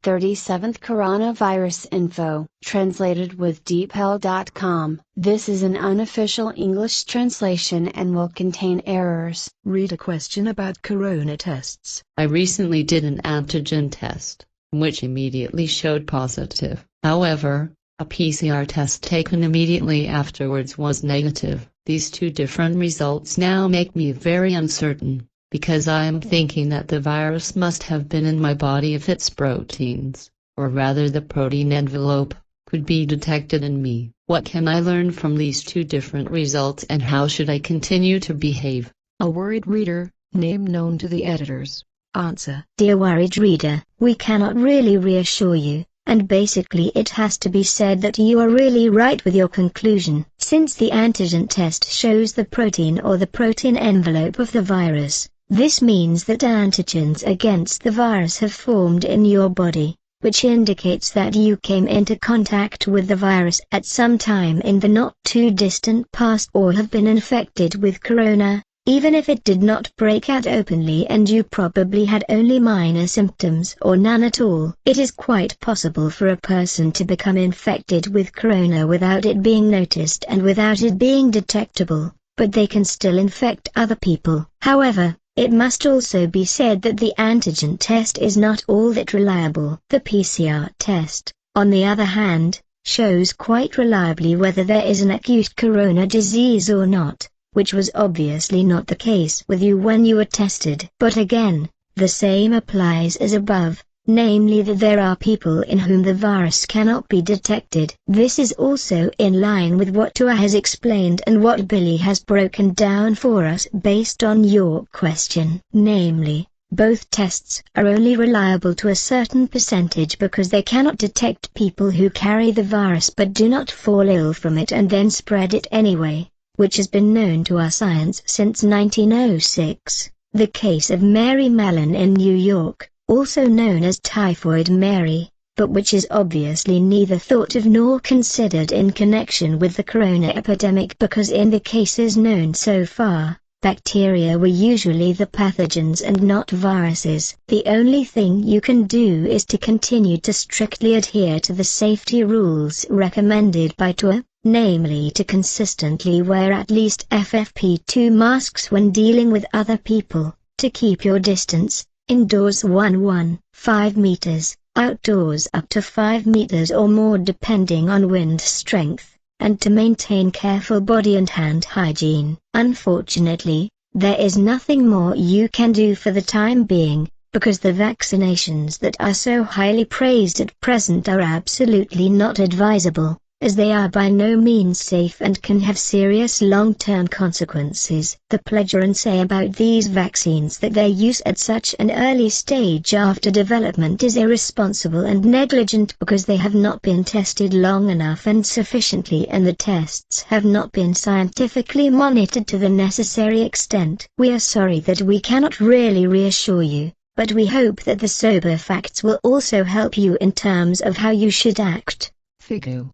37th Coronavirus Info, translated with DeepL.com. This is an unofficial English translation and will contain errors. Read a question about corona tests. I recently did an antigen test, which immediately showed positive. However, a PCR test taken immediately afterwards was negative. These two different results now make me very uncertain, because I am thinking that the virus must have been in my body if its proteins, or rather the protein envelope, could be detected in me. What can I learn from these two different results and how should I continue to behave? A worried reader, name known to the editors. Answer. Dear worried reader, we cannot really reassure you, and basically it has to be said that you are really right with your conclusion. Since the antigen test shows the protein or the protein envelope of the virus, this means that antigens against the virus have formed in your body, which indicates that you came into contact with the virus at some time in the not-too-distant past or have been infected with corona, even if it did not break out openly and you probably had only minor symptoms or none at all. It is quite possible for a person to become infected with corona without it being noticed and without it being detectable, but they can still infect other people. However, it must also be said that the antigen test is not all that reliable. The PCR test, on the other hand, shows quite reliably whether there is an acute corona disease or not, which was obviously not the case with you when you were tested. But again, the same applies as above, namely that there are people in whom the virus cannot be detected. This is also in line with what Tua has explained and what Billy has broken down for us based on your question. Namely, both tests are only reliable to a certain percentage because they cannot detect people who carry the virus but do not fall ill from it and then spread it anyway, which has been known to our science since 1906. The case of Mary Mallon in New York, also known as Typhoid Mary, but which is obviously neither thought of nor considered in connection with the corona epidemic because in the cases known so far, bacteria were usually the pathogens and not viruses. The only thing you can do is to continue to strictly adhere to the safety rules recommended by Tua, namely to consistently wear at least FFP2 masks when dealing with other people, to keep your distance, indoors 1.15 meters, outdoors up to 5 meters or more depending on wind strength, and to maintain careful body and hand hygiene. Unfortunately, there is nothing more you can do for the time being, because the vaccinations that are so highly praised at present are absolutely not advisable, as they are by no means safe and can have serious long-term consequences. The pledgerans say about these vaccines that their use at such an early stage after development is irresponsible and negligent because they have not been tested long enough and sufficiently and the tests have not been scientifically monitored to the necessary extent. We are sorry that we cannot really reassure you, but we hope that the sober facts will also help you in terms of how you should act. Figu.